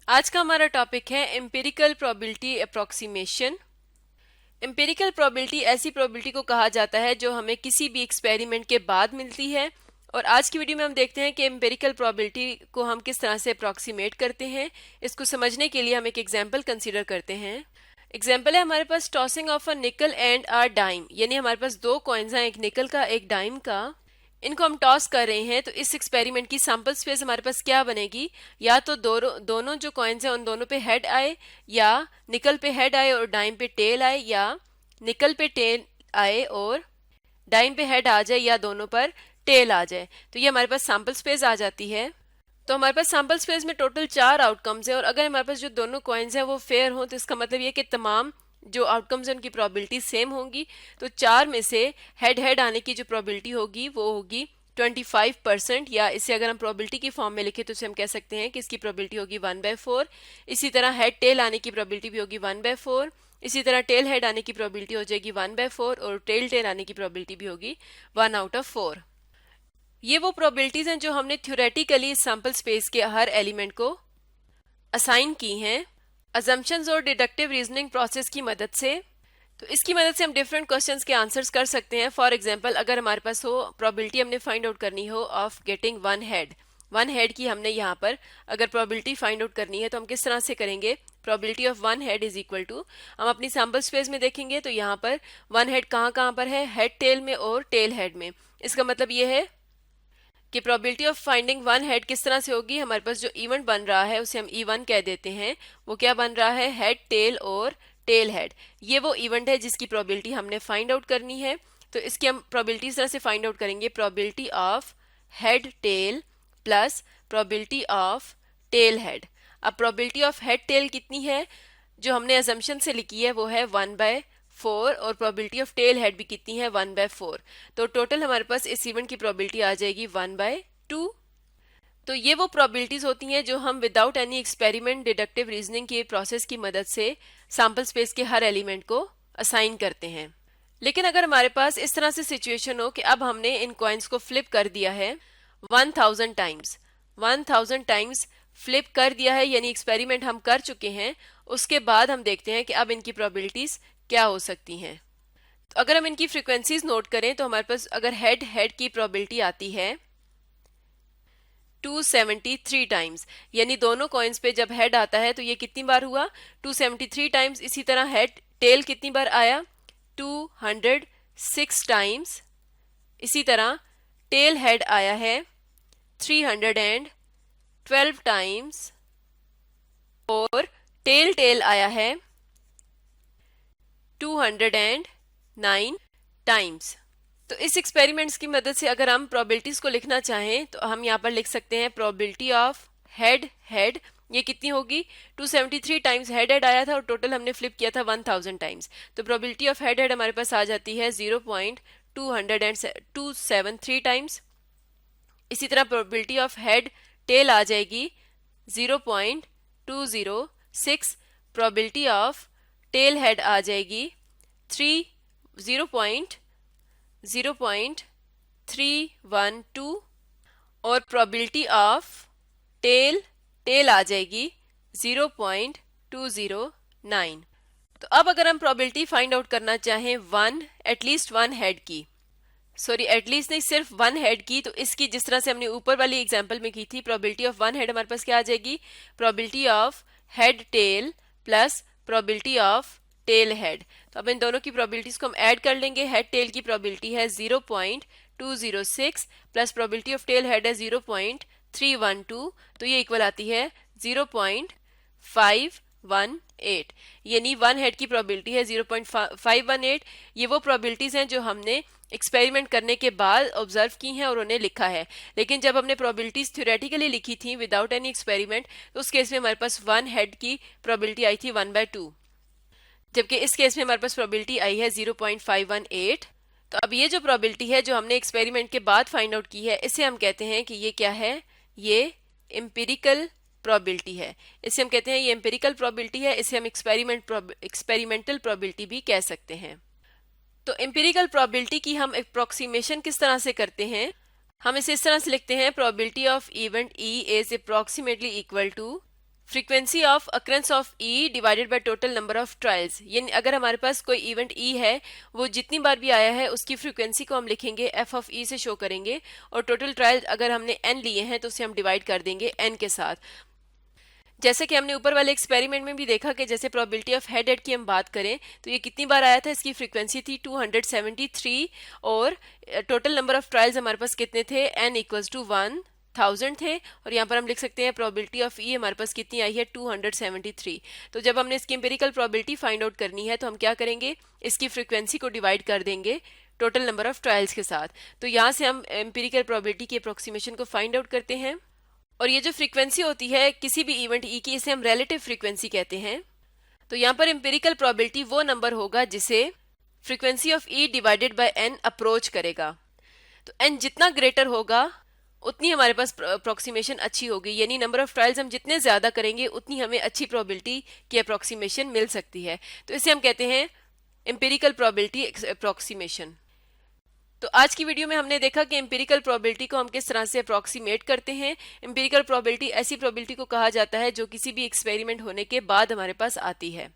आज का हमारा टॉपिक है empirical probability approximation. Empirical probability ऐसी प्रोबेबिलिटी को कहा जाता है जो हमें किसी भी एक्सपेरिमेंट के बाद मिलती है। और आज की वीडियो में हम देखते हैं कि एम्पिरिकल प्रोबेबिलिटी को हम किस तरह से अप्रोक्सीमेट करते हैं। इसको समझने के लिए हम एक एग्जाम्पल कंसीडर करते हैं। एग्जाम्पल है हमारे पास टॉसिंग ऑफ अ निकल एंड अ डाइम, यानी हमारे पास दो कॉइन्स हैं, एक निकल का एक डाइम का। इनको हम टॉस कर रहे हैं, तो इस एक्सपेरिमेंट की सैंपल स्पेस हमारे पास क्या बनेगी? या तो दोनों जो कॉइन्स हैं उन दोनों पे हेड आए, या निकल पे हेड आए और डाइम पे टेल आए, या निकल पे टेल आए और डाइम पे हेड आ जाए, या दोनों पर टेल आ जाए। तो ये हमारे पास सैंपल स्पेस आ जाती है। तो हमारे पास सैंपल स्पेस में टोटल 4 आउटकम्स हैं, और अगर हमारे पास जो दोनों कॉइन्स हैं वो फेयर हों तो इसका मतलब ये कि तमाम जो आउटकम्स हैं उनकी प्रोबेबिलिटी सेम होंगी। तो 4 में से हेड हेड आने की जो प्रोबेबिलिटी होगी वो होगी 25%, या इसे अगर हम प्रोबेबिलिटी की फॉर्म में लिखें तो इसे हम कह सकते हैं कि इसकी प्रोबेबिलिटी होगी 1/4। इसी तरह हेड टेल आने की प्रोबेबिलिटी भी होगी 1/4। इसी तरह टेल हेड आने की प्रोबेबिलिटी हो जाएगी 1/4, और टेल टेल आने की प्रोबेबिलिटी भी होगी 1/4। ये वो प्रोबेबिलिटीज हैं जो हमने थ्योरेटिकली सैंपल स्पेस के हर एलिमेंट को असाइन की हैं अजम्पशंस और डिडक्टिव रीजनिंग प्रोसेस की मदद से। तो इसकी मदद से हम डिफरेंट क्वेश्चंस के आंसर्स कर सकते हैं। फॉर एग्जांपल, अगर हमारे पास हो प्रोबेबिलिटी हमने फाइंड आउट करनी हो ऑफ गेटिंग वन हेड की, हमने यहाँ पर अगर प्रोबेबिलिटी फाइंड आउट करनी है तो हम किस तरह से करेंगे? Probability of one head is equal to, हम अपनी सैंपल स्पेस में देखेंगे तो यहाँ पर वन हेड कहाँ पर है? हेड टेल में और टेल हेड में। इसका मतलब ये है कि probability of finding one head किस तरह से होगी? हमारे पास जो इवेंट बन रहा है उसे हम E1 कह देते हैं। वो क्या बन रहा है? हेड टेल और टेल हेड। ये वो इवेंट है जिसकी प्रोबेबिलिटी हमने फाइंड आउट करनी है। तो इसकी हम प्रोबेबिलिटी इस तरह से फाइंड आउट करेंगे, probability of head tail plus probability of tail head. अब प्रोबेबिलिटी ऑफ हेड टेल कितनी है? जो हमने अजम्पशन से लिखी है वो है 1/4, और प्रोबेबिलिटी ऑफ टेल हेड भी कितनी है? 1/4। तो टोटल हमारे पास इस इवेंट की प्रोबेबिलिटी आ जाएगी 1/2। तो ये वो प्रोबेबिलिटीज होती हैं जो हम without any experiment deductive reasoning के प्रोसेस की मदद से सैंपल स्पेस के हर एलिमेंट को असाइन करते हैं। लेकिन अगर हमारे पास इस तरह से सिचुएशन हो कि अब हमने इन कॉइन्स को फ्लिप कर दिया है 1000 टाइम्स फ्लिप कर दिया है, यानी एक्सपेरिमेंट हम कर चुके हैं, उसके बाद हम देखते हैं कि अब इनकी प्रोबेबिलिटीज क्या हो सकती हैं। तो अगर हम इनकी फ्रीक्वेंसीज नोट करें तो हमारे पास अगर हेड हेड की प्रोबेबिलिटी आती है 273 टाइम्स, यानी दोनों कॉइन्स पे जब हेड आता है तो ये कितनी बार हुआ? 273 टाइम्स। इसी तरह हेड टेल कितनी बार आया? 206 टाइम्स। इसी तरह टेल हेड आया है 312 टाइम्स, और टेल टेल आया है 209 टाइम्स। तो इस एक्सपेरिमेंट्स की मदद से अगर हम प्रोबेबिलिटीज को लिखना चाहें तो हम यहाँ पर लिख सकते हैं प्रोबेबिलिटी ऑफ हेड हेड। ये कितनी होगी? 273 टाइम्स हेड हेड आया था और टोटल हमने फ्लिप किया था 1000 टाइम्स। तो प्रोबेबिलिटी ऑफ हेड हेड हमारे पास आ जाती है 0.273 टाइम्स। इसी तरह प्रोबेबिलिटी ऑफ हेड टेल आ जाएगी 0.206। प्रोबेबिलिटी ऑफ टेल हेड आ जाएगी 0.312, और प्रोबेबिलिटी ऑफ टेल टेल आ जाएगी 0.209। तो अब अगर हम प्रोबेबिलिटी फाइंड आउट करना चाहें एटलीस्ट वन हेड की, सॉरी एटलीस्ट नहीं, सिर्फ वन हेड की, तो इसकी जिस तरह से हमने ऊपर वाली एग्जांपल में की थी, प्रोबेबिलिटी ऑफ वन हेड हमारे पास क्या आ जाएगी? Probability of head tail plus probability of tail head. तो अब इन दोनों की प्रोबेबिलिटीज को हम ऐड कर लेंगे। हेड टेल की प्रोबेबिलिटी है 0.206 plus probability of tail head है 0.312, तो ये इक्वल आती है 0.518, यानी वन हेड की प्रोबेबिलिटी है 0.518। ये वो प्रोबेबिलिटीज हैं जो हमने एक्सपेरिमेंट करने के बाद ऑब्जर्व की हैं और उन्हें लिखा है। लेकिन जब हमने प्रोबेबिलिटीज थ्योरेटिकली लिखी थी विदाउट एनी एक्सपेरिमेंट, तो उस केस में हमारे पास वन हेड की प्रोबेबिलिटी आई थी 1/2, जबकि इस केस में हमारे पास प्रोबेबिलिटी आई है 0.518। तो अब ये जो प्रोबेबिलिटी है जो हमने एक्सपेरिमेंट के बाद फाइंड आउट की है, इसे हम कहते हैं कि ये क्या है? ये एम्पिरिकल प्रोबेबिलिटी है। इसे हम कहते हैं ये एम्पिरिकल प्रोबेबिलिटी है। इसे हम एक्सपेरिमेंटल प्रोबेबिलिटी भी कह सकते हैं। तो एम्पिरिकल प्रोबेबिलिटी की हम अप्रोक्सीमेशन किस तरह से करते हैं? हम इसे इस तरह से लिखते हैं, probability of event E is approximately equal to frequency of occurrence of E divided by total number of trials, यानी अगर हमारे पास कोई इवेंट ई है, वो जितनी बार भी आया है उसकी फ्रीक्वेंसी को हम लिखेंगे एफ ऑफ ई से शो करेंगे, और टोटल ट्रायल अगर हमने एन लिए हैं तो उसे हम डिवाइड कर देंगे एन के साथ। जैसे कि हमने ऊपर वाले एक्सपेरिमेंट में भी देखा कि जैसे प्रोबेबिलिटी ऑफ हेड एड की हम बात करें तो ये कितनी बार आया था, इसकी फ्रीक्वेंसी थी 273, और टोटल नंबर ऑफ ट्रायल्स हमारे पास कितने थे, n इक्वल्स टू 1000 थे, और यहाँ पर हम लिख सकते हैं प्रोबेबिलिटी ऑफ ई हमारे पास कितनी आई है 273। तो जब हमने इसकी एम्पिरिकल प्रोबेबिलिटी फाइंड आउट करनी है तो हम क्या करेंगे, इसकी फ्रीक्वेंसी को डिवाइड कर देंगे टोटल नंबर ऑफ ट्रायल्स के साथ। तो यहाँ से हम एम्पिरिकल प्रोबेबिलिटी की अप्रोक्सीमेशन को फाइंड आउट करते हैं, और ये जो फ्रीक्वेंसी होती है किसी भी इवेंट ई की, इसे हम रिलेटिव फ्रीक्वेंसी कहते हैं। तो यहाँ पर एम्पिरिकल प्रोबेबिलिटी वो नंबर होगा जिसे frequency of E divided bye an approach करेगा। तो एन जितना ग्रेटर होगा उतनी हमारे पास अप्रोक्सीमेशन अच्छी होगी, यानी नंबर ऑफ ट्रायल्स हम जितने ज्यादा करेंगे उतनी हमें अच्छी प्रोबेबिलिटी की अप्रोक्सीमेशन मिल सकती है। तो इसे हम कहते हैं एम्पिरिकल प्रोबेबिलिटी अप्रोक्सीमेशन। तो आज की वीडियो में हमने देखा कि एम्पिरिकल प्रोबेबिलिटी को हम किस तरह से अप्रोक्सीमेट करते हैं। एम्पिरिकल प्रोबेबिलिटी ऐसी प्रोबेबिलिटी को कहा जाता है जो किसी भी एक्सपेरिमेंट होने के बाद हमारे पास आती है।